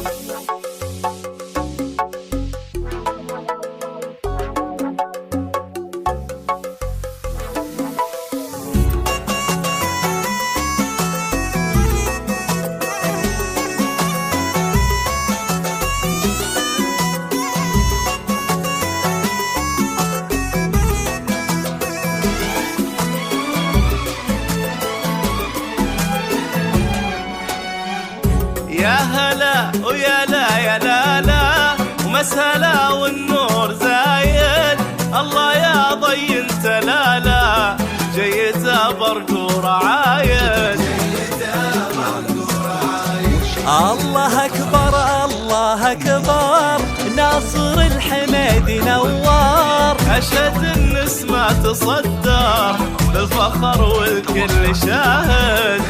يا هلا ويا لا يا لا لا ومسهلا والنور زايد. الله يا ضي انت لا لا جيت برق ورعايد. الله أكبر الله أكبر ناصر الحميد نوار. أشهد النسمة تصدر بالفخر والكل شاهد.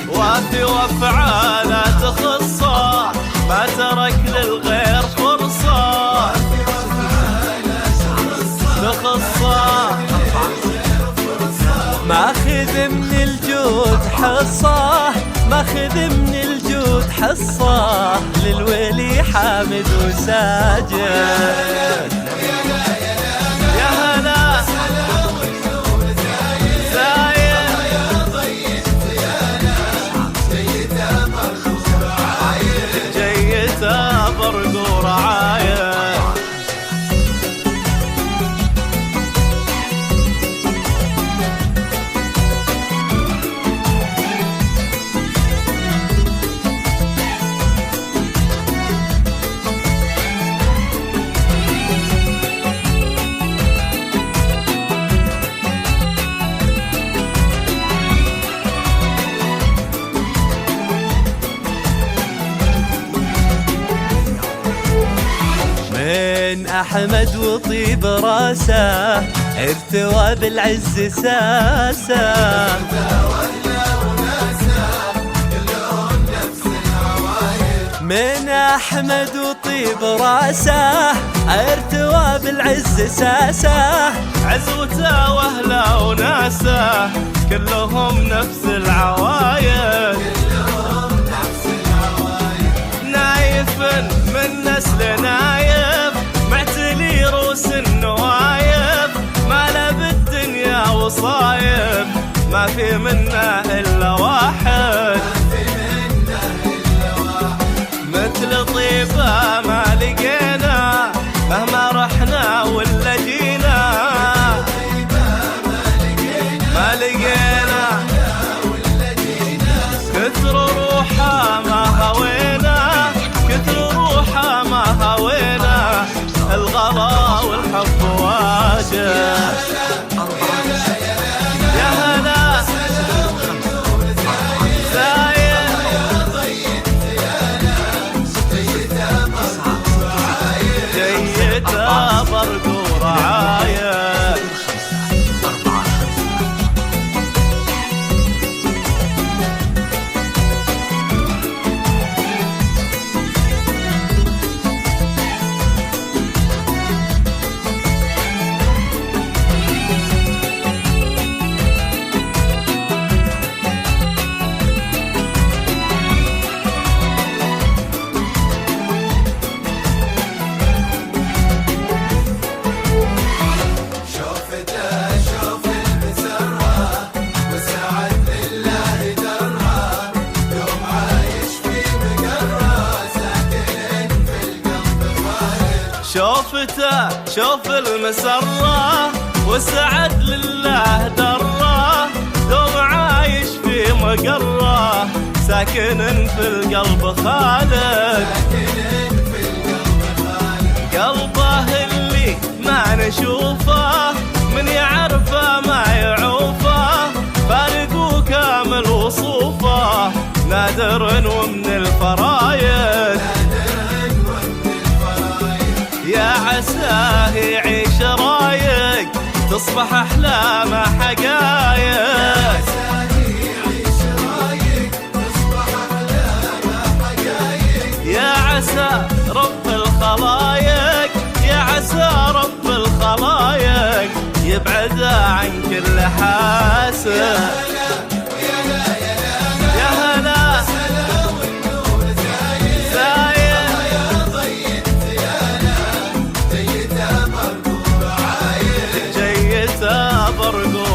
وافي وافعاله تخصه ما ترك للغير فرصة. تخصه ماخذ من الجود حصة ماخذ من الجود حصة للولي حامد وساجد. يا هلا جيته برق ورعاية. من أحمد وطيب راسه ارتوى بالعز ساسه. من أحمد وطيب راسه ارتوى بالعز ساسه. عزوته واهله وناسه كلهم نفس العوايد. نايف من نسل نايف معتلي روس النوايف. ما له بالدنيا وصايب ما في منه إلا واحد. مثل طيبة ما لقينا مهما رحنا ولا جينا. ما لقينا كثر روحه ما هوينا. كثر روحه ما هوينا. الغلا والحب واجه. يا هلا زايد جيته برق ورعاية. شوفته شوف المسرة وسعد لله دره. دوم عايش في مقره ساكن في القلب خالد. قلبه اللي ما نشوفه من يعرفه ما يعوفه. فارق وكامل وصوفه نادر ومن الفرايد. يا عساه يعيش رايق تصبح أحلامه حقايق. يا عسى رب الخلايق يا عسى رب الخلايق يبعده عن كل حاسد. يا هلا ترقص